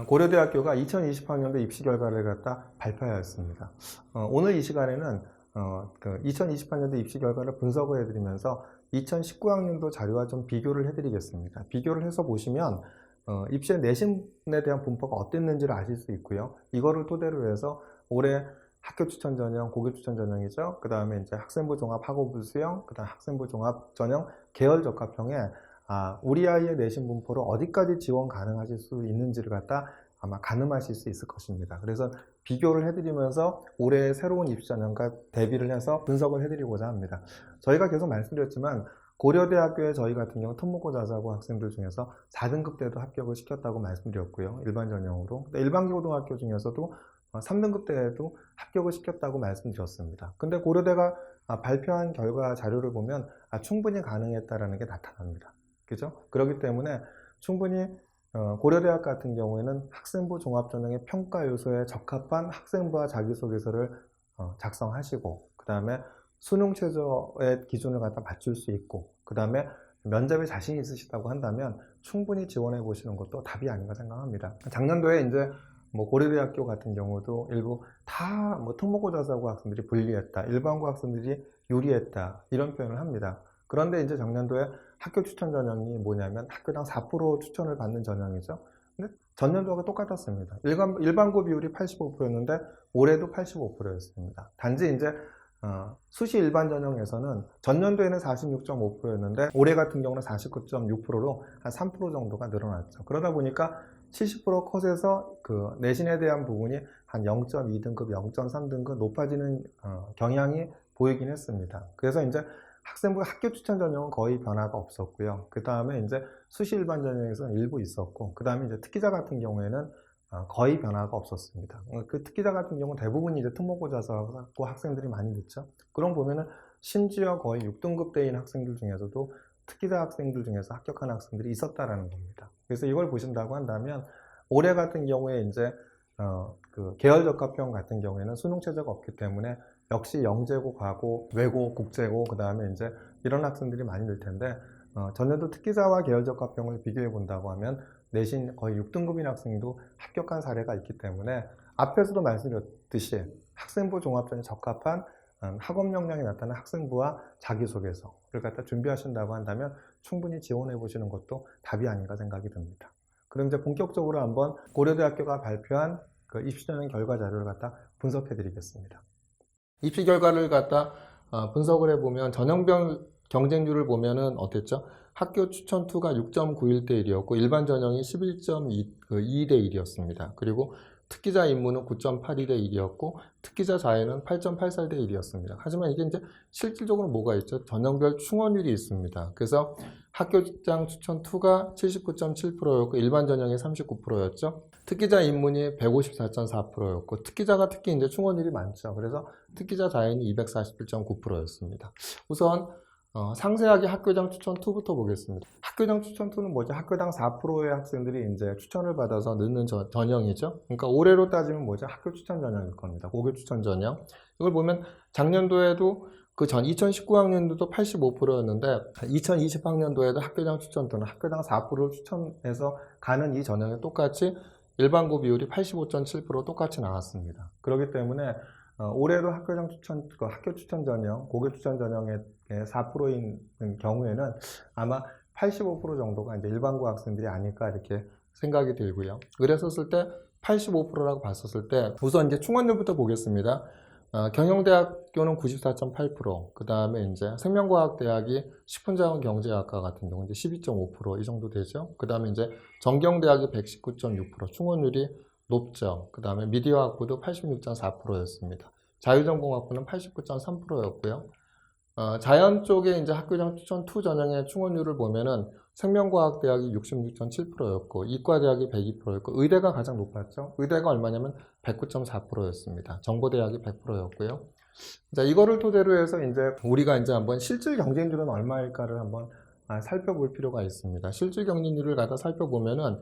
고려대학교가 2020학년도 입시 결과를 갖다 발표하였습니다. 오늘 이 시간에는 2020학년도 입시 결과를 분석을 해드리면서 2019학년도 자료와 좀 비교를 해드리겠습니다. 비교를 해서 보시면 입시의 내신에 대한 분포가 어땠는지를 아실 수 있고요. 이거를 토대로 해서 올해 학교 추천 전형, 고교 추천 전형이죠. 그 다음에 이제 학생부 종합 학업부 수형, 그 다음 학생부 종합 전형 계열 적합형에 우리 아이의 내신 분포를 어디까지 지원 가능하실 수 있는지를 갖다 아마 가늠하실 수 있을 것입니다. 그래서 비교를 해드리면서 올해 새로운 입시 전형과 대비를 해서 분석을 해드리고자 합니다. 저희가 계속 말씀드렸지만 고려대학교에 저희 같은 경우 특목고 자사고 학생들 중에서 4등급 때도 합격을 시켰다고 말씀드렸고요. 일반 전형으로. 일반고등학교 중에서도 3등급 때에도 합격을 시켰다고 말씀드렸습니다. 근데 고려대가 발표한 결과 자료를 보면 충분히 가능했다라는 게 나타납니다. 그죠? 그렇기 때문에 충분히 고려대학 같은 경우에는 학생부 종합전형의 평가 요소에 적합한 학생부와 자기소개서를 작성하시고, 그 다음에 수능 최저의 기준을 갖다 맞출 수 있고, 그 다음에 면접에 자신이 있으시다고 한다면 충분히 지원해 보시는 것도 답이 아닌가 생각합니다. 작년도에 이제 고려대학교 같은 경우도 일부 다 특목고 자사고 학생들이 불리했다, 일반고 학생들이 유리했다, 이런 표현을 합니다. 그런데 이제 작년도에 학교 추천 전형이 뭐냐면 학교당 4% 추천을 받는 전형이죠. 근데 전년도가 똑같았습니다. 일반고 비율이 85%였는데 올해도 85%였습니다. 단지 이제 수시 일반 전형에서는 전년도에는 46.5%였는데 올해 같은 경우는 49.6%로 한 3% 정도가 늘어났죠. 그러다 보니까 70% 컷에서 그 내신에 대한 부분이 한 0.2등급, 0.3등급 높아지는 경향이 보이긴 했습니다. 그래서 이제 학생부 학교 추천 전형은 거의 변화가 없었고요. 그 다음에 이제 수시 일반 전형에서는 일부 있었고, 그 다음에 이제 특기자 같은 경우에는 거의 변화가 없었습니다. 그 특기자 같은 경우는 대부분 이제 특목고 자사고 학생들이 많이 늦죠. 그럼 보면은 심지어 거의 6등급대인 학생들 중에서도 특기자 학생들 중에서 합격한 학생들이 있었다라는 겁니다. 그래서 이걸 보신다고 한다면 올해 같은 경우에 이제 그 계열 적합형 같은 경우에는 수능 최저가 없기 때문에 역시 영재고, 과고, 외고, 국제고, 그 다음에 이제 이런 학생들이 많이 늘 텐데 전년도 특기자와 계열 적합형을 비교해 본다고 하면 내신 거의 6등급인 학생도 합격한 사례가 있기 때문에 앞에서도 말씀드렸듯이 학생부 종합전에 적합한 학업 역량이 나타난 학생부와 자기소개서를 갖다 준비하신다고 한다면 충분히 지원해 보시는 것도 답이 아닌가 생각이 듭니다. 그럼 이제 본격적으로 한번 고려대학교가 발표한 그 입시전형 결과 자료를 갖다 분석해 드리겠습니다. 입시 결과를 갖다 분석을 해보면 전형별 경쟁률을 보면은 어땠죠? 학교 추천 2가 6.91대 1이었고 일반 전형이 11.2대 1이었습니다. 그리고 특기자 입문은 9.82대 1이었고 특기자 자해는 8.84대 1이었습니다. 하지만 이게 이제 실질적으로 뭐가 있죠? 전형별 충원율이 있습니다. 그래서 학교장 추천 2가 79.7%였고 일반 전형이 39%였죠. 특기자 입문이 154.4%였고 특기자가 특히 이제 충원율이 많죠. 그래서 특기자 자해는 241.9%였습니다. 우선 상세하게 학교장 추천 2부터 보겠습니다. 학교장 추천 2는 뭐죠? 학교당 4%의 학생들이 이제 추천을 받아서 넣는 전형이죠. 그러니까 올해로 따지면 뭐죠? 학교 추천 전형일 겁니다. 고교 추천 전형. 이걸 보면 작년도에도 그 전 2019학년도도 85%였는데 2020학년도에도 학교장 추천 2는 학교당 4%를 추천해서 가는 이 전형이 똑같이 일반고 비율이 85.7% 똑같이 나왔습니다. 그렇기 때문에 올해도 학교장 추천, 학교 추천 전형, 고교 추천 전형의 4%인 경우에는 아마 85% 정도가 이제 일반고 학생들이 아닐까 이렇게 생각이 들고요. 그랬었을 때 85%라고 봤었을 때 우선 이제 충원율부터 보겠습니다. 경영대학교는 94.8%, 그 다음에 이제 생명과학대학이 식품자원경제학과 같은 경우 이제 12.5% 이 정도 되죠. 그 다음에 이제 전경대학이 119.6% 충원율이 높죠. 그 다음에 미디어학부도 86.4%였습니다. 자유전공학부는 89.3%였고요. 자연 쪽에 이제 학교장 추천 2 전형의 충원율을 보면은 생명과학대학이 66.7%였고 이과대학이 102%였고 의대가 가장 높았죠. 의대가 얼마냐면 109.4%였습니다. 정보대학이 100%였고요. 자, 이거를 토대로 해서 이제 우리가 이제 한번 실질 경쟁률은 얼마일까를 한번 살펴볼 필요가 있습니다. 실질 경쟁률을 갖다 살펴보면은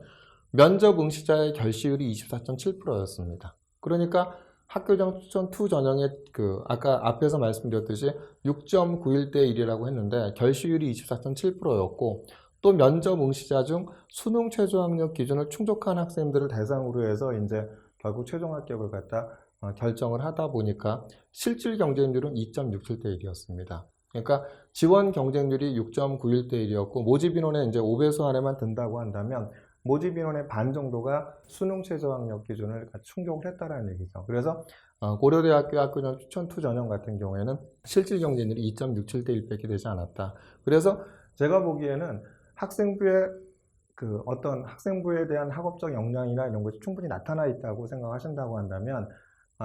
면접 응시자의 결시율이 24.7%였습니다. 그러니까 학교장 추천 2 전형의 아까 앞에서 말씀드렸듯이 6.91대 1이라고 했는데 결시율이 24.7%였고 또 면접 응시자 중 수능 최저학력 기준을 충족한 학생들을 대상으로 해서 이제 결국 최종 합격을 갖다 결정을 하다 보니까 실질 경쟁률은 2.67대 1이었습니다. 그러니까 지원 경쟁률이 6.91대 1이었고 모집 인원의 이제 5배수 안에만 든다고 한다면 모집 인원의 반 정도가 수능 최저학력 기준을 충족을 했다라는 얘기죠. 그래서 고려대학교 학교장 추천 투 전형 같은 경우에는 실질 경쟁률이 2.67대 1밖에 되지 않았다. 그래서 제가 보기에는 학생부의 어떤 학생부에 대한 학업적 역량이나 이런 것이 충분히 나타나 있다고 생각하신다고 한다면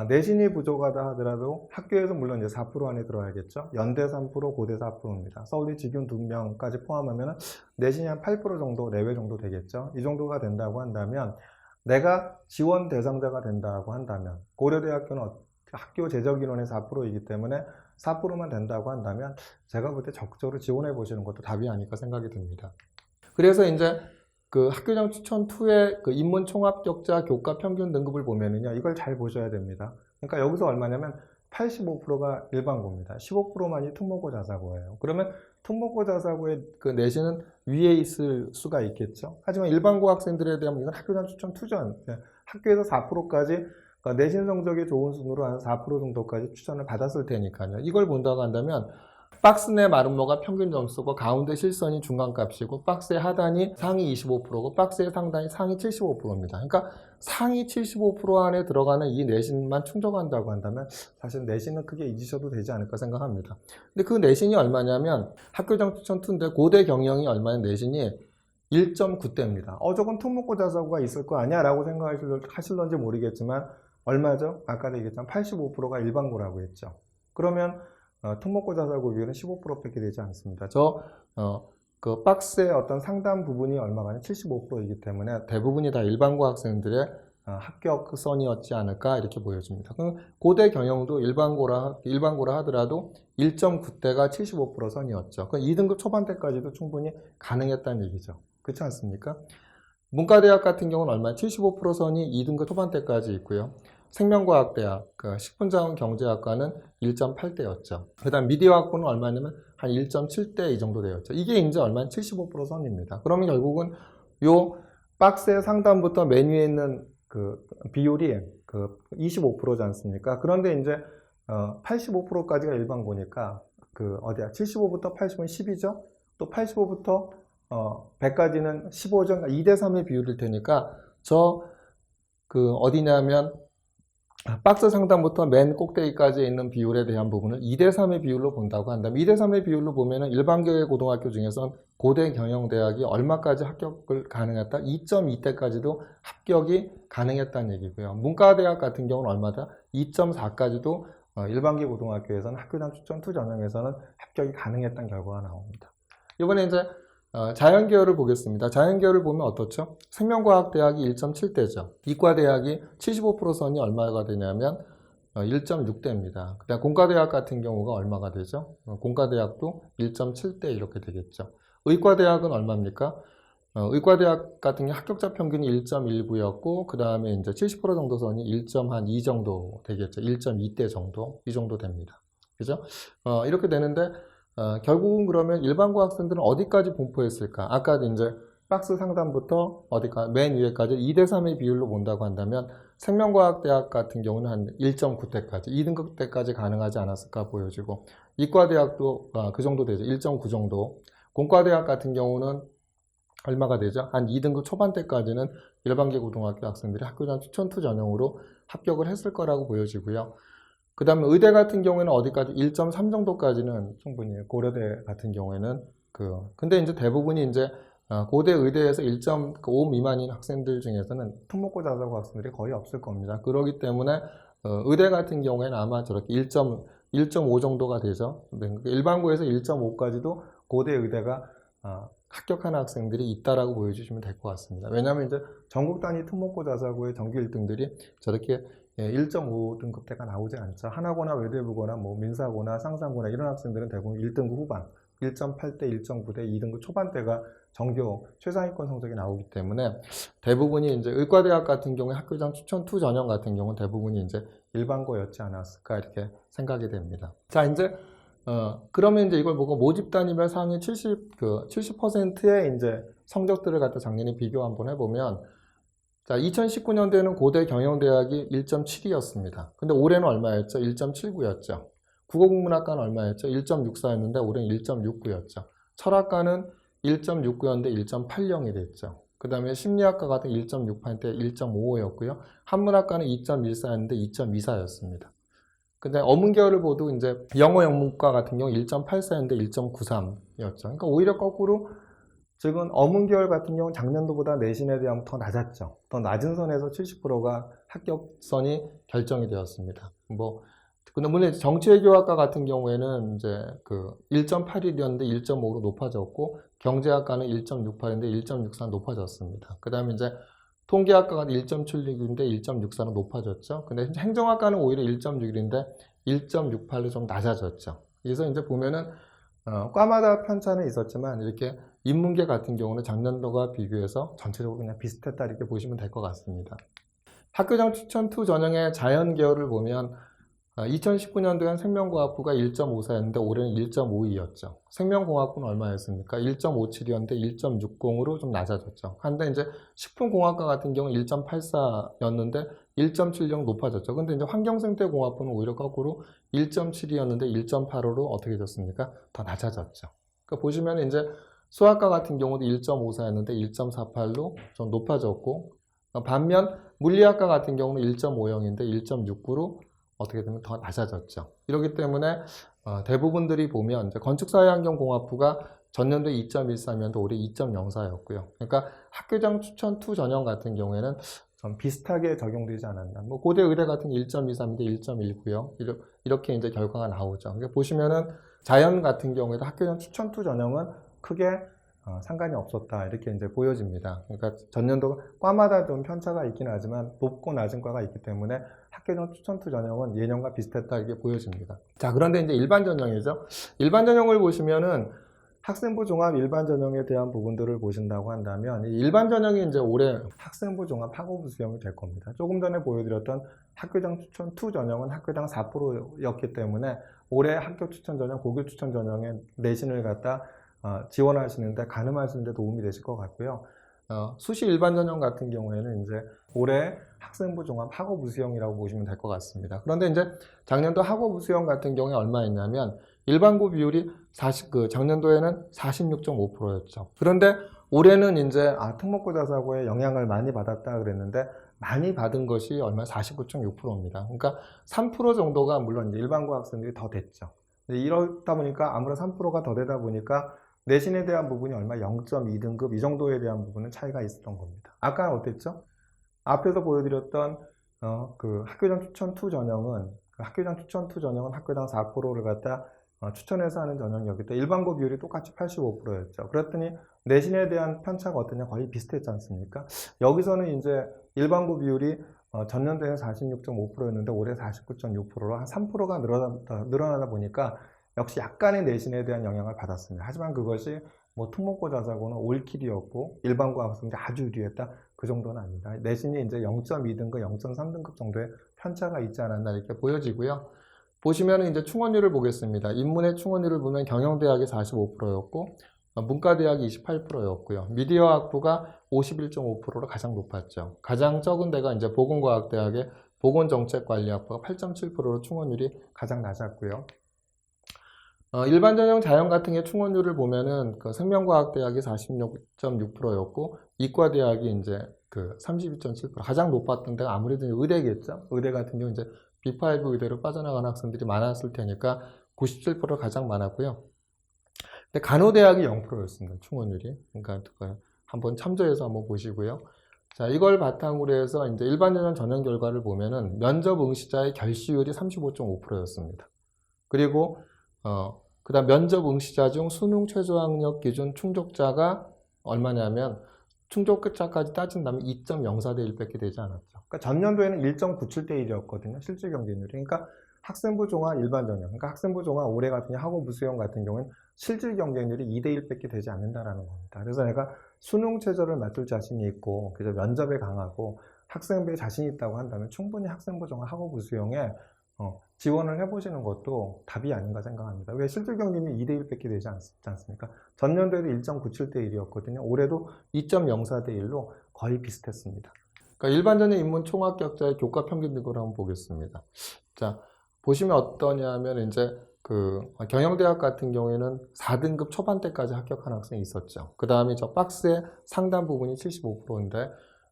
내신이 부족하다 하더라도 학교에서 물론 이제 4% 안에 들어야겠죠. 연대 3%, 고대 4%입니다. 서울대 직윤 2명까지 포함하면 내신이 한 8% 정도, 내외 정도 되겠죠. 이 정도가 된다고 한다면 내가 지원 대상자가 된다고 한다면 고려대학교는 학교 재적 인원의 4%이기 때문에 4%만 된다고 한다면 제가 볼 때 적극적으로 지원해 보시는 것도 답이 아닐까 생각이 듭니다. 그래서 이제 그 학교장 추천 2의 그 인문 총합격자 교과 평균 등급을 보면은요, 이걸 잘 보셔야 됩니다. 그러니까 여기서 얼마냐면 85%가 일반고입니다. 15%만이 특목고 자사고예요. 그러면 특목고 자사고의 그 내신은 위에 있을 수가 있겠죠. 하지만 일반고 학생들에 대한 이건 학교장 추천 2전 학교에서 4%까지 내신 성적이 좋은 순으로 한 4% 정도까지 추천을 받았을 테니까요. 이걸 본다고 한다면 박스 내 마름모가 평균 점수고 가운데 실선이 중간값이고 박스의 하단이 상위 25%고 박스의 상단이 상위 75%입니다. 그러니까 상위 75% 안에 들어가는 이 내신만 충족한다고 한다면 사실 내신은 크게 잊으셔도 되지 않을까 생각합니다. 근데 그 내신이 얼마냐면 학교장 추천 2인데 고대 경영이 얼마냐 내신이 1.9대입니다. 저건 특목고 자사고가 있을 거 아니야? 라고 생각하실런지 모르겠지만 얼마죠? 아까도 얘기했지만 85%가 일반고라고 했죠. 그러면 특목고 자사고 비율은 15%밖에 되지 않습니다. 그 박스의 어떤 상단 부분이 얼마가 아니라 75%이기 때문에 대부분이 다 일반고 학생들의 합격선이었지 않을까 이렇게 보여집니다. 그럼 고대 경영도 일반고라 하더라도 1.9대가 75% 선이었죠. 그럼 2등급 초반대까지도 충분히 가능했다는 얘기죠. 그렇지 않습니까? 문과대학 같은 경우는 얼마나 75% 선이 2등급 초반대까지 있고요. 생명과학대학, 식품자원경제학과는 1.8대였죠. 그 다음 미디어학부는 얼마냐면 한 1.7대 이 정도 되었죠. 이게 이제 얼마나 75% 선입니다. 그러면 결국은 요 박스의 상단부터 맨 위에 있는 그 비율이 25%지 않습니까? 그런데 이제 85%까지가 일반고니까 75부터 80은 10이죠. 또 85부터 100까지는 15죠. 2대 3의 비율일 테니까 어디냐면 박스 상단부터 맨 꼭대기까지 있는 비율에 대한 부분을 2대 3의 비율로 본다고 한다면 2대 3의 비율로 보면은 일반계 고등학교 중에선 고대 경영대학이 얼마까지 합격을 가능했다? 2.2대까지도 합격이 가능했다는 얘기고요. 문과대학 같은 경우는 얼마다? 2.4까지도 일반계 고등학교에서는 학교장 추천 2 전형에서는 합격이 가능했다는 결과가 나옵니다. 이번에 이제 자연계열을 보겠습니다. 자연계열을 보면 어떻죠? 생명과학대학이 1.7대죠. 이과대학이 75% 선이 얼마가 되냐면 1.6대입니다. 그다음 공과대학 같은 경우가 얼마가 되죠? 공과대학도 1.7대 이렇게 되겠죠. 의과대학은 얼마입니까? 의과대학 같은 경우 합격자 평균이 1.19였고 그 다음에 이제 70% 정도 선이 1.2 정도 되겠죠. 1.2대 정도 이 정도 됩니다. 그죠? 이렇게 되는데 결국은 그러면 일반고 학생들은 어디까지 분포했을까? 아까 이제 박스 상단부터 맨 위에까지 2대 3의 비율로 본다고 한다면 생명과학대학 같은 경우는 한 1.9대까지, 2등급 때까지 가능하지 않았을까 보여지고 이과대학도 그 정도 되죠. 1.9 정도. 공과대학 같은 경우는 얼마가 되죠? 한 2등급 초반대까지는 일반계 고등학교 학생들이 학교장 추천 2 전형으로 합격을 했을 거라고 보여지고요. 그 다음에 의대 같은 경우에는 어디까지 1.3 정도까지는 충분히 고려대 같은 경우에는 근데 이제 대부분이 이제 고대 의대에서 1.5 미만인 학생들 중에서는 특목고 자사고 학생들이 거의 없을 겁니다. 그렇기 때문에 의대 같은 경우에는 아마 저렇게 1.5 정도가 되죠. 일반고에서 1.5까지도 고대 의대가 합격하는 학생들이 있다라고 보여주시면 될 것 같습니다. 왜냐하면 이제 전국 단위 특목고 자사고의 정규 1등들이 저렇게 1.5등급대가 나오지 않죠. 하나고나 외대부거나 민사고나 상상고나 이런 학생들은 대부분 1등급 후반, 1.8대, 1.9대, 2등급 초반대가 정규 최상위권 성적이 나오기 때문에 대부분이 이제 의과대학 같은 경우에 학교장 추천 2 전형 같은 경우는 대부분이 이제 일반고였지 않았을까 이렇게 생각이 됩니다. 자, 이제 그러면 이제 이걸 보고 모집 단위별 상위 70%의 이제 성적들을 갖다 작년에 비교 한번 해보면, 자, 2019년도에는 고대 경영대학이 1.7이었습니다. 근데 올해는 얼마였죠? 1.79였죠. 국어국문학과는 얼마였죠? 1.64였는데 올해는 1.69였죠. 철학과는 1.69였는데 1.80이 됐죠. 그 다음에 심리학과 같은 1.68대 1.55였고요. 한문학과는 2.14였는데 2.24였습니다. 근데 어문계열을 보도 이제 영어 영문과 같은 경우 1.84였는데 1.93였죠. 그러니까 오히려 거꾸로 지금 어문계열 같은 경우는 작년도보다 내신에 대한 더 낮았죠. 더 낮은 선에서 70%가 합격선이 결정이 되었습니다. 근데 물론 정치외교학과 같은 경우에는 이제 그 1.81이었는데 1.5로 높아졌고, 경제학과는 1.68인데 1.64 높아졌습니다. 그 다음에 이제 통계학과가 1.76인데 1.64로 높아졌죠. 근데 행정학과는 오히려 1.61인데 1.68로 좀 낮아졌죠. 그래서 이제 보면은 과마다 편차는 있었지만 이렇게 인문계 같은 경우는 작년도와 비교해서 전체적으로 그냥 비슷했다 이렇게 보시면 될 것 같습니다. 학교장 추천 2 전형의 자연 계열을 보면 2019년도엔 생명과학부가 1.54였는데 올해는 1.52였죠. 생명공학부는 얼마였습니까? 1.57이었는데 1.60으로 좀 낮아졌죠. 한데 이제 식품공학과 같은 경우는 1.84였는데 1.70 높아졌죠. 근데 이제 환경생태공학부는 오히려 거꾸로 1.7이었는데 1.85로 어떻게 됐습니까? 더 낮아졌죠. 그러니까 보시면 이제 수학과 같은 경우도 1.54였는데 1.48로 좀 높아졌고, 반면 물리학과 같은 경우는 1.50인데 1.69로 어떻게 되면 더 낮아졌죠. 이렇기 때문에 대부분들이 보면 이제 건축사회환경공학부가 전년도에 2.13이었는데 올해 2.04였고요. 그러니까 학교장 추천 2 전형 같은 경우에는 좀 비슷하게 적용되지 않았나. 고대 의대 같은 게 1.23인데 1.19요. 이렇게 이제 결과가 나오죠. 그러니까 보시면은 자연 같은 경우에도 학교장 추천 2 전형은 크게 상관이 없었다 이렇게 이제 보여집니다. 그러니까 전년도 과마다 좀 편차가 있긴 하지만 높고 낮은 과가 있기 때문에 학교장 추천 2 전형은 예년과 비슷했다 이렇게 보여집니다. 자, 그런데 이제 일반 전형이죠. 일반 전형을 보시면은 학생부 종합 일반 전형에 대한 부분들을 보신다고 한다면 이 일반 전형이 이제 올해 학생부 종합 학업부 수형이 될 겁니다. 조금 전에 보여드렸던 학교장 추천 2 전형은 학교당 4%였기 때문에 올해 학교 추천 전형, 고교 추천 전형의 내신을 갖다 지원하시는데 가늠하시는데 도움이 되실 것 같고요. 수시 일반 전형 같은 경우에는 이제 올해 학생부 종합 학업 우수형이라고 보시면 될 것 같습니다. 그런데 이제 작년도 학업 우수형 같은 경우에 얼마였냐면 일반고 비율이 작년도에는 46.5%였죠. 그런데 올해는 이제 특목고자사고에 영향을 많이 받았다 그랬는데 많이 받은 것이 얼마 49.6%입니다. 그러니까 3% 정도가 물론 이제 일반고 학생들이 더 됐죠. 이러다 보니까 아무래도 3%가 더 되다 보니까 내신에 대한 부분이 얼마 0.2등급 이 정도에 대한 부분은 차이가 있었던 겁니다. 아까 어땠죠? 앞에서 보여드렸던 그 학교장 추천 2 전형은 학교장 추천 2 전형은 학교당 4%를 갖다 추천해서 하는 전형이었기 때문에 일반고 비율이 똑같이 85%였죠. 그랬더니 내신에 대한 편차가 어떠냐? 거의 비슷했지 않습니까? 여기서는 이제 일반고 비율이 전년도에는 46.5%였는데 올해 49.6%로 한 3%가 늘어나다 보니까 역시 약간의 내신에 대한 영향을 받았습니다. 하지만 그것이 특목고 자사고는 올킬이었고 일반고 학생들이 아주 유리했다. 그 정도는 아닙니다. 내신이 이제 0.2등급, 0.3등급 정도의 편차가 있지 않았나 이렇게 보여지고요. 보시면 이제 충원율을 보겠습니다. 인문의 충원율을 보면 경영대학이 45%였고 문과대학이 28%였고요. 미디어학부가 51.5%로 가장 높았죠. 가장 적은 데가 이제 보건과학대학의 보건정책관리학부가 8.7%로 충원율이 가장 낮았고요. 일반 전형 자연 같은 게 충원율을 보면은 생명과학대학이 46.6%였고 이과대학이 이제 32.7% 가장 높았던 데가 아무래도 의대겠죠. 의대 같은 경우 이제 B5 의대로 빠져나간 학생들이 많았을 테니까 97%가 가장 많았고요. 근데 간호대학이 0%였습니다. 충원율이. 그러니까 한번 참조해서 한번 보시고요. 자, 이걸 바탕으로 해서 이제 일반 전형 결과를 보면은 면접 응시자의 결시율이 35.5%였습니다. 그리고 그다음 면접 응시자 중 수능 최저학력 기준 충족자가 얼마냐면 충족자까지 따진다면 2.04대 1밖에 되지 않았죠. 그러니까 전년도에는 1.97대 1이었거든요. 실질 경쟁률이. 그러니까 학생부 종합 일반 전형. 그러니까 학생부 종합 올해 같은 학업 우수형 같은 경우는 실질 경쟁률이 2대 1밖에 되지 않는다라는 겁니다. 그래서 내가 수능 최저를 맞출 자신이 있고 그래서 면접에 강하고 학생부에 자신이 있다고 한다면 충분히 학생부 종합 학업 우수형에 지원을 해보시는 것도 답이 아닌가 생각합니다. 왜 실질 경쟁률이 2대1밖에 되지 않습니까? 전년도에도 1.97대1이었거든요. 올해도 2.04대1로 거의 비슷했습니다. 그러니까 일반 전형 인문 총합격자의 교과 평균 등급을 한번 보겠습니다. 자, 보시면 어떠냐면 이제 경영대학 같은 경우에는 4등급 초반대까지 합격한 학생이 있었죠. 그 다음에 저 박스의 상단 부분이 75%인데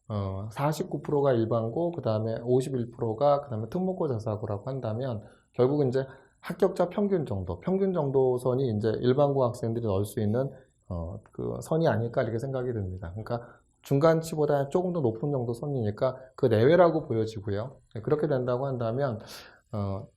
49%가 일반고, 그 다음에 51%가 그 다음에 특목고 자사고라고 한다면 결국 이제 합격자 평균 정도 선이 이제 일반고 학생들이 넣을 수 있는 그 선이 아닐까 이렇게 생각이 듭니다. 그러니까 중간치보다 조금 더 높은 정도 선이니까 그 내외라고 보여지고요. 그렇게 된다고 한다면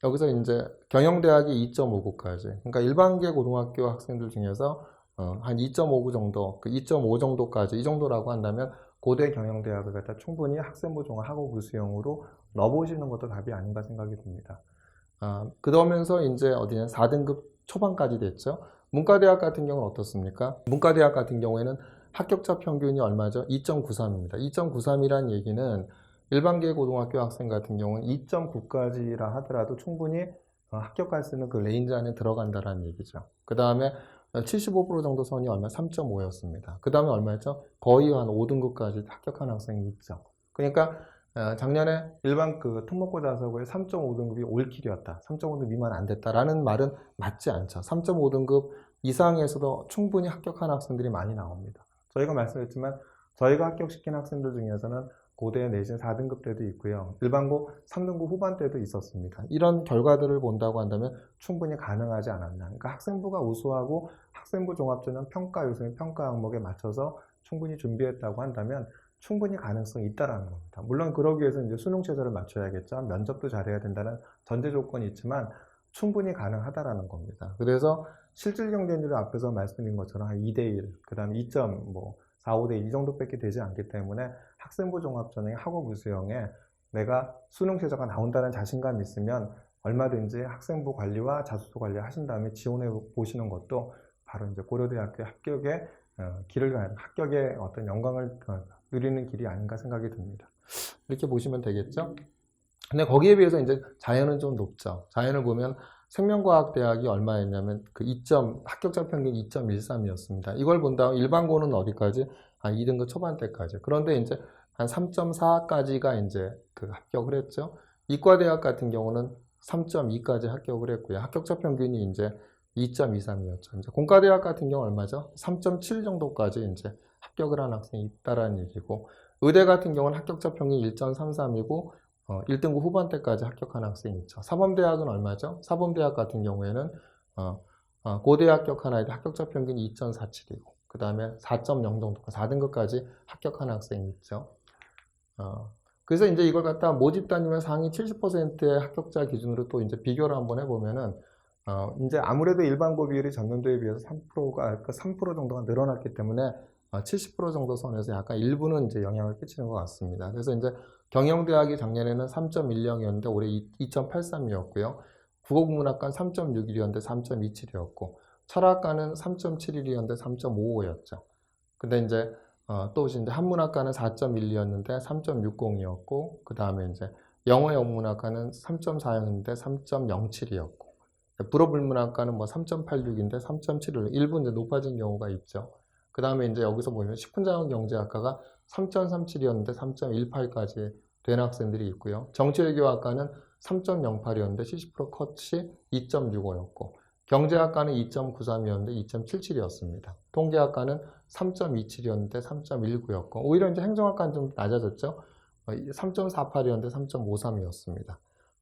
여기서 이제 경영대학이 2.59까지, 그러니까 일반계 고등학교 학생들 중에서 한 2.59 정도, 그 2.5 정도까지, 이 정도라고 한다면 고대 경영대학을 갖다 충분히 학생부 종합 학업부 수용으로 넣어보시는 것도 답이 아닌가 생각이 듭니다. 그러면서 이제 어디냐 4등급 초반까지 됐죠. 문과대학 같은 경우는 어떻습니까? 문과대학 같은 경우에는 합격자 평균이 얼마죠? 2.93입니다. 2.93이란 얘기는 일반계 고등학교 학생 같은 경우는 2.9까지라 하더라도 충분히 합격할 수 있는 그 레인지 안에 들어간다라는 얘기죠. 그 다음에 75% 정도 선이 얼마? 3.5였습니다. 그 다음에 얼마였죠? 거의 한 5등급까지 합격한 학생이 있죠. 그러니까 작년에 일반 그 특목고 자사고의 3.5등급이 올킬이었다. 3.5등급 미만 안 됐다라는 말은 맞지 않죠. 3.5등급 이상에서도 충분히 합격한 학생들이 많이 나옵니다. 저희가 말씀드렸지만 저희가 합격시킨 학생들 중에서는 고대 내신 4등급 때도 있고요. 일반고 3등급 후반 때도 있었습니다. 이런 결과들을 본다고 한다면 충분히 가능하지 않았나. 그러니까 학생부가 우수하고 학생부 종합전형 평가 요소인 평가 항목에 맞춰서 충분히 준비했다고 한다면 충분히 가능성이 있다라는 겁니다. 물론 그러기 위해서 이제 수능 최저를 맞춰야겠죠. 면접도 잘해야 된다는 전제 조건이 있지만 충분히 가능하다라는 겁니다. 그래서 실질 경쟁률을 앞에서 말씀드린 것처럼 한 2대1, 그 다음에 2.4, 5대1 이 정도밖에 되지 않기 때문에 학생부 종합전형의 학업부 수용에 내가 수능 최저가 나온다는 자신감이 있으면 얼마든지 학생부 관리와 자소서 관리 하신 다음에 지원해 보시는 것도 바로 이제 고려대학교 합격의 합격의 어떤 영광을 누리는 길이 아닌가 생각이 듭니다. 이렇게 보시면 되겠죠? 근데 거기에 비해서 이제 자연은 좀 높죠. 자연을 보면 생명과학대학이 얼마였냐면 합격자 평균 2.13이었습니다. 이걸 본다면 일반고는 어디까지? 한 2등급 초반대까지. 그런데 이제 한 3.4까지가 이제 합격을 했죠. 이과대학 같은 경우는 3.2까지 합격을 했고요. 합격자 평균이 이제 2.23이었죠. 이제 공과대학 같은 경우 얼마죠? 3.7 정도까지 이제 합격을 한 학생이 있다라는 얘기고, 의대 같은 경우는 합격자 평균 1.33이고 1등급 후반대까지 합격한 학생이 있죠. 사범대학은 얼마죠? 사범대학 같은 경우에는 고대 합격한 아이들 합격자 평균이 2.47이고 그 다음에 4.0 정도, 4등급까지 합격한 학생이 있죠. 그래서 이제 이걸 갖다 모집 다니면 상위 70%의 합격자 기준으로 또 이제 비교를 한번 해보면은 이제 아무래도 일반고 비율이 전년도에 비해서 3% 정도가 늘어났기 때문에 70% 정도 선에서 약간 일부는 이제 영향을 끼치는 것 같습니다. 그래서 이제 경영대학이 작년에는 3.10이었는데 올해 2.83이었고요. 국어국문학과는 3.61이었는데 3.27이었고, 철학과는 3.71이었는데 3.55였죠. 근데 이제 또 이제 한문학과는 4.12였는데 3.60이었고, 그 다음에 이제 영어 영문학과는 3.40인데 3.07이었고, 불어불문학과는 뭐 3.86인데 3.71, 일부 이제 높아진 경우가 있죠. 그 다음에 이제 여기서 보면 식품자원경제학과가 3.37이었는데 3.18까지 된 학생들이 있고요. 정치외교학과는 3.08이었는데 70% 컷이 2.65였고, 경제학과는 2.93이었는데 2.77이었습니다. 통계학과는 3.27이었는데 3.19였고, 오히려 이제 행정학과는 좀 낮아졌죠. 3.48이었는데 3.53이었습니다.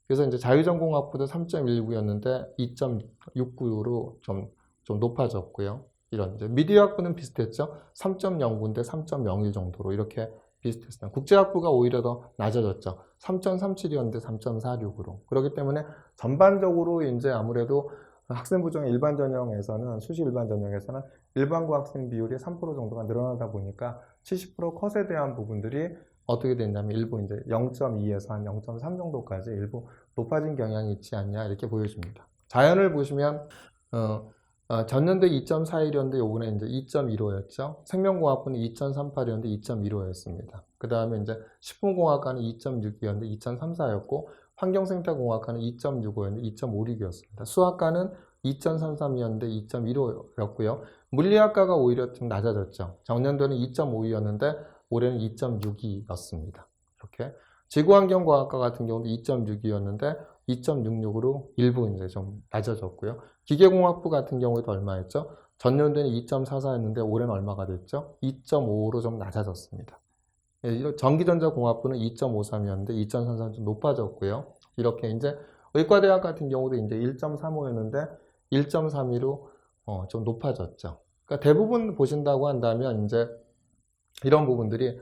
그래서 이제 자유전공학부도 3.19였는데 2.69로 좀 높아졌고요. 이런 이제 미디어학부는 비슷했죠. 3.09인데 3.01 정도로 이렇게 비슷했습니다. 국제학부가 오히려 더 낮아졌죠. 3.37이었는데 3.46으로. 그렇기 때문에 전반적으로 이제 아무래도 학생부 중에 일반 전형에서는 수시 일반 전형에서는 일반고 학생 비율이 3% 정도가 늘어나다 보니까 70% 컷에 대한 부분들이 어떻게 됐냐면 일부 이제 0.2에서 한 0.3 정도까지 일부 높아진 경향이 있지 않냐 이렇게 보여집니다. 자연을 보시면 전년도에 2.41이었는데 요번에 이제 2.15였죠. 생명공학부는 2.38이었는데 2.15였습니다. 그 다음에 이제 식품공학과는 2.6이었는데 2.34였고, 환경생태공학과는 2.65였는데 2.56이었습니다. 수학과는 2.33이었는데 2.15였고요. 물리학과가 오히려 좀 낮아졌죠. 전년도는 2.52였는데 올해는 2.62였습니다. 이렇게 지구환경과학과 같은 경우도 2.62였는데 2.66으로 일부 이제 좀 낮아졌고요. 기계공학부 같은 경우에도 얼마였죠? 전년도에는 2.44였는데 올해는 얼마가 됐죠? 2.55로 좀 낮아졌습니다. 전기전자공학부는 2.53이었는데 2.33 좀 높아졌고요. 이렇게 이제 의과대학 같은 경우도 이제 1.35였는데 1.32로 좀 높아졌죠. 그러니까 대부분 보신다고 한다면 이제 이런 부분들이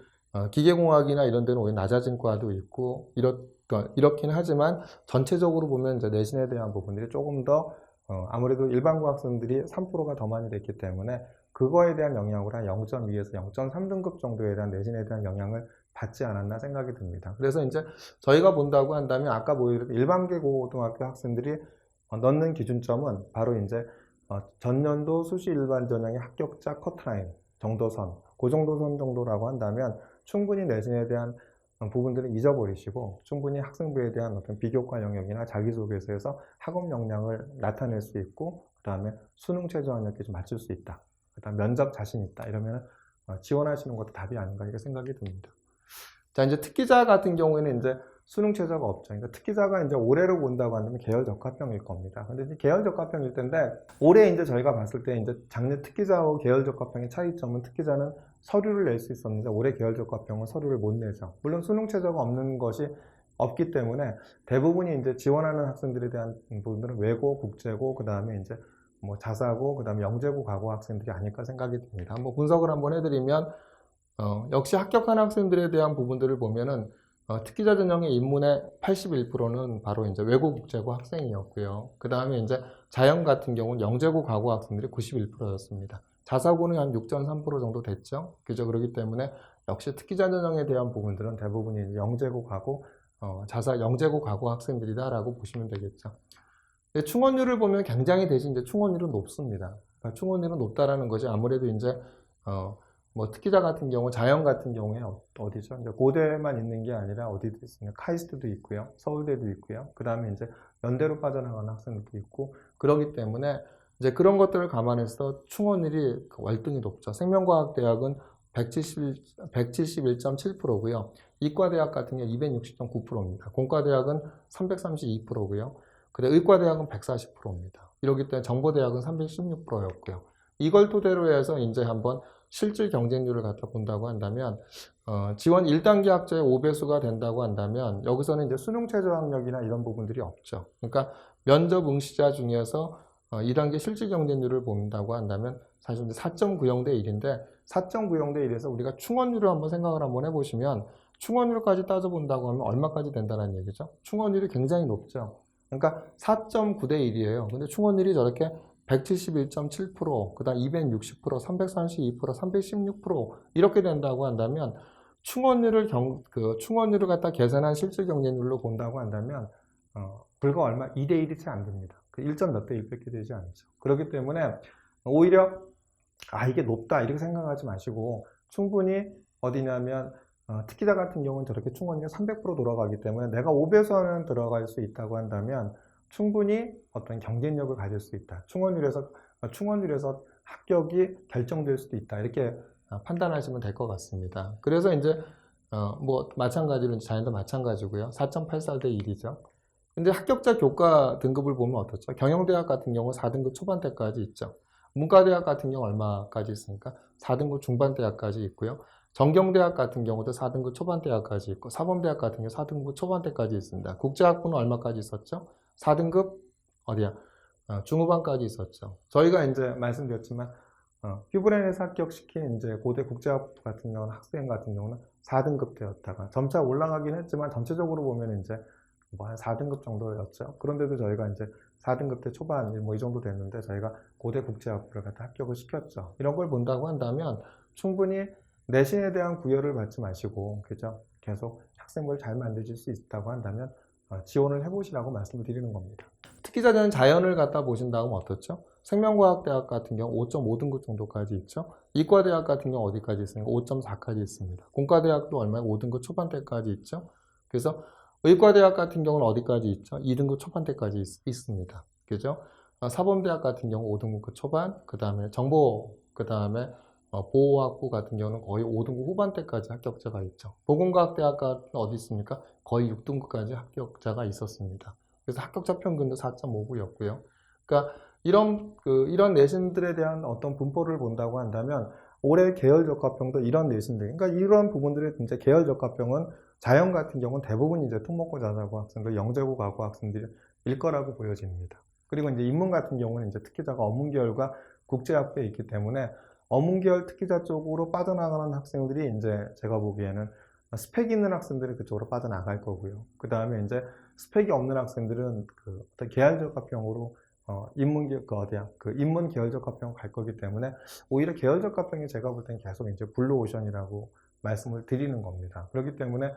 기계공학이나 이런 데는 오히려 낮아진 과도 있고 이렇긴 하지만 전체적으로 보면 이제 내신에 대한 부분들이 조금 더 아무래도 일반고 학생들이 3%가 더 많이 됐기 때문에 그거에 대한 영향으로 한 0.2에서 0.3등급 정도에 대한 내신에 대한 영향을 받지 않았나 생각이 듭니다. 그래서 이제 저희가 본다고 한다면 아까 보여드린 일반계 고등학교 학생들이 넣는 기준점은 바로 이제 전년도 수시 일반 전형의 합격자 커트라인 정도선, 그 정도 선 정도라고 한다면 충분히 내신에 대한 부분들은 잊어버리시고 충분히 학생부에 대한 어떤 비교과 영역이나 자기소개서에서 학업 역량을 나타낼 수 있고 그 다음에 수능 최저 학력에 좀 맞출 수 있다. 그 다음 면접 자신 있다. 이러면 지원하시는 것도 답이 아닌가 이렇게 생각이 듭니다. 자, 이제 특기자 같은 경우에는 이제 수능 최저가 없죠. 그러니까 특기자가 이제 올해로 본다고 한다면 계열 적합형일 겁니다. 근데 이제 계열 적합형일 텐데 올해 이제 저희가 봤을 때 이제 작년 특기자하고 계열 적합형의 차이점은 특기자는 서류를 낼 수 있었는데 올해 계열 적합형은 서류를 못 내죠. 물론 수능 최저가 없는 것이 없기 때문에 대부분이 이제 지원하는 학생들에 대한 부분들은 외고, 국제고, 그 다음에 이제 뭐 자사고, 그 다음에 영재고 가고 학생들이 아닐까 생각이 듭니다. 한번 분석을 한번 해드리면 역시 합격한 학생들에 대한 부분들을 보면은 특기자 전형의 인문의 81%는 바로 이제 외고 국제고 학생이었고요. 그 다음에 이제 자연 같은 경우는 영재고 가고 학생들이 91%였습니다. 자사고는 한 6.3% 정도 됐죠. 그죠? 그렇기 때문에 역시 특기자 전형에 대한 부분들은 대부분이 영재고 가고 영재고 가고 학생들이다라고 보시면 되겠죠. 충원율을 보면 굉장히 대신 이제 충원율은 높습니다. 그러니까 충원율은 높다라는 것이 아무래도 이제 뭐 특기자 같은 경우, 자연 같은 경우에 어디죠? 이제 고대만 있는 게 아니라 어디도 있습니다. 카이스트도 있고요, 서울대도 있고요. 그 다음에 이제 연대로 빠져나가는 학생들도 있고 그러기 때문에 이제 그런 것들을 감안해서 충원율이 월등히 높죠. 생명과학대학은 171.7%고요. 이과대학 같은 경우 260.9%입니다. 공과대학은 332%고요. 근데 의과대학은 140%입니다. 이러기 때문에 정보대학은 316%였고요. 이걸 토대로 해서 이제 한번 실질 경쟁률을 갖다 본다고 한다면 지원 1단계 학점의 5배수가 된다고 한다면 여기서는 이제 수능 최저 학력이나 이런 부분들이 없죠. 그러니까 면접 응시자 중에서 2단계 실질 경쟁률을 본다고 한다면 사실 이제 4.90 대 1인데 4.90 대 1에서 우리가 충원율을 한번 생각을 한번 해보시면 충원율까지 따져본다고 하면 얼마까지 된다는 얘기죠? 충원율이 굉장히 높죠. 그러니까 4.9 대 1이에요. 근데 충원율이 저렇게 171.7%, 그 다음 260%, 332%, 316% 이렇게 된다고 한다면 충원율을 갖다 계산한 실질 경쟁률로 본다고 한다면 불과 얼마 2대 1이 채 안 됩니다. 그 1점 몇 대 1밖에 되지 않죠. 그렇기 때문에 오히려 이게 높다 이렇게 생각하지 마시고 충분히 어디냐면 특기자 같은 경우는 저렇게 충원율이 300% 돌아가기 때문에 내가 5배수 안에 들어갈 수 있다고 한다면 충분히 어떤 경쟁력을 가질 수 있다. 충원율에서 합격이 결정될 수도 있다. 이렇게 판단하시면 될 것 같습니다. 그래서 이제 뭐 마찬가지로 자연도 마찬가지고요. 4.84 대 1이죠. 근데 합격자 교과 등급을 보면 어떻죠? 경영대학 같은 경우 4등급 초반대까지 있죠. 문과대학 같은 경우 얼마까지 있습니까? 4등급 중반대학까지 있고요. 전경대학 같은 경우도 4등급 초반대학까지 있고 사범대학 같은 경우 4등급 초반대까지 있습니다. 국제학부는 얼마까지 있었죠? 4등급 어디야? 중후반까지 있었죠. 저희가 이제 말씀드렸지만 퓨브렌에서 합격시킨 이제 고대 국제학부 같은 경우는 학생 같은 경우는 4등급 되었다가 점차 올라가긴 했지만 전체적으로 보면 이제 뭐 한 4등급 정도였죠. 그런데도 저희가 이제 4등급 대 초반 뭐 이 정도 됐는데 저희가 고대 국제학부를 갖다 합격을 시켰죠. 이런 걸 본다고 한다면 충분히 내신에 대한 구애를 받지 마시고 그죠? 계속 학생부를 잘 만드실 수 있다고 한다면 지원을 해보시라고 말씀을 드리는 겁니다. 특기자는 자연을 갖다 보신다면 어떻죠? 생명과학대학 같은 경우 5.5등급 정도까지 있죠. 이과대학 같은 경우 어디까지 있습니까? 5.4까지 있습니다. 공과대학도 얼마에 5등급 초반대까지 있죠. 그래서 의과대학 같은 경우는 어디까지 있죠? 2등급 초반대까지 있습니다. 그죠? 사범대학 같은 경우 5등급 초반, 그 다음에 그 다음에 보호학부 같은 경우는 거의 5등급 후반대까지 합격자가 있죠. 보건과학대학은 어디 있습니까? 거의 6등급까지 합격자가 있었습니다. 그래서 합격자 평균도 4.59였고요. 그러니까 이런 내신들에 대한 어떤 분포를 본다고 한다면 올해 계열적합평도 이런 내신들, 그러니까 이런 부분들의 이제 계열적합평은 자연 같은 경우는 대부분 이제 특목고 자사고 학생들, 영재고 가고 학생들일 거라고 보여집니다. 그리고 이제 인문 같은 경우는 이제 특기자가 어문계열과 국제학부에 있기 때문에 어문계열 특기자 쪽으로 빠져나가는 학생들이 이제 제가 보기에는 스펙 있는 학생들이 그쪽으로 빠져나갈 거고요. 그 다음에 이제 스펙이 없는 학생들은 그 어떤 계열적합평으로 인문 계열적합평 갈 거기 때문에 오히려 계열적합평이 제가 볼 땐 계속 이제 블루오션이라고 말씀을 드리는 겁니다. 그렇기 때문에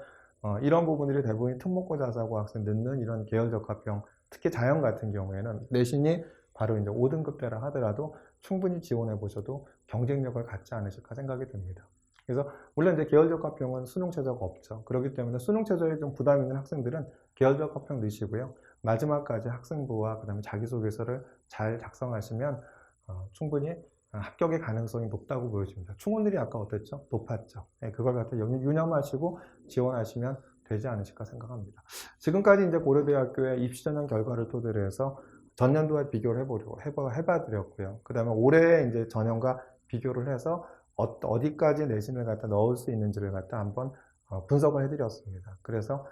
이런 부분들이 대부분 특목고 자사고 학생 넣는 이런 계열적합평, 특히 자연 같은 경우에는 내신이 바로 이제 5등급대라 하더라도 충분히 지원해 보셔도 경쟁력을 갖지 않으실까 생각이 듭니다. 그래서 물론 이제 계열적합평은 수능 최저가 없죠. 그렇기 때문에 수능 최저에 좀 부담 있는 학생들은 계열적합평 넣으시고요. 마지막까지 학생부와 그다음에 자기소개서를 잘 작성하시면 충분히 합격의 가능성이 높다고 보여집니다. 충원들이 아까 어땠죠? 높았죠. 네, 그걸 갖다 유념하시고 지원하시면 되지 않으실까 생각합니다. 지금까지 이제 고려대학교의 입시 전형 결과를 토대로 해서 전년도와 비교를 해봐 드렸고요. 그 다음에 올해 이제 전형과 비교를 해서 어디까지 내신을 갖다 넣을 수 있는지를 갖다 한번 분석을 해드렸습니다. 그래서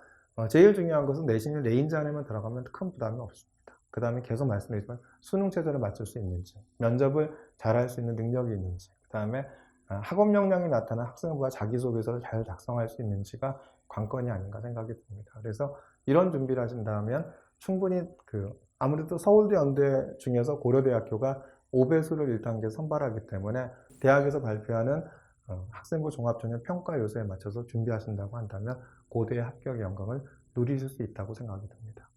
제일 중요한 것은 내신이 레인지 안에만 들어가면 큰 부담이 없습니다. 그 다음에 계속 말씀드리지만 수능 체제를 맞출 수 있는지, 면접을 잘할 수 있는 능력이 있는지, 그 다음에 학업 역량이 나타난 학생부와 자기소개서를 잘 작성할 수 있는지가 관건이 아닌가 생각이 듭니다. 그래서 이런 준비를 하신다면 충분히 아무래도 서울대, 연대 중에서 고려대학교가 5배수를 1단계 선발하기 때문에 대학에서 발표하는 학생부 종합전형 평가 요소에 맞춰서 준비하신다고 한다면 고대의 합격의 영광을 누리실 수 있다고 생각이 듭니다.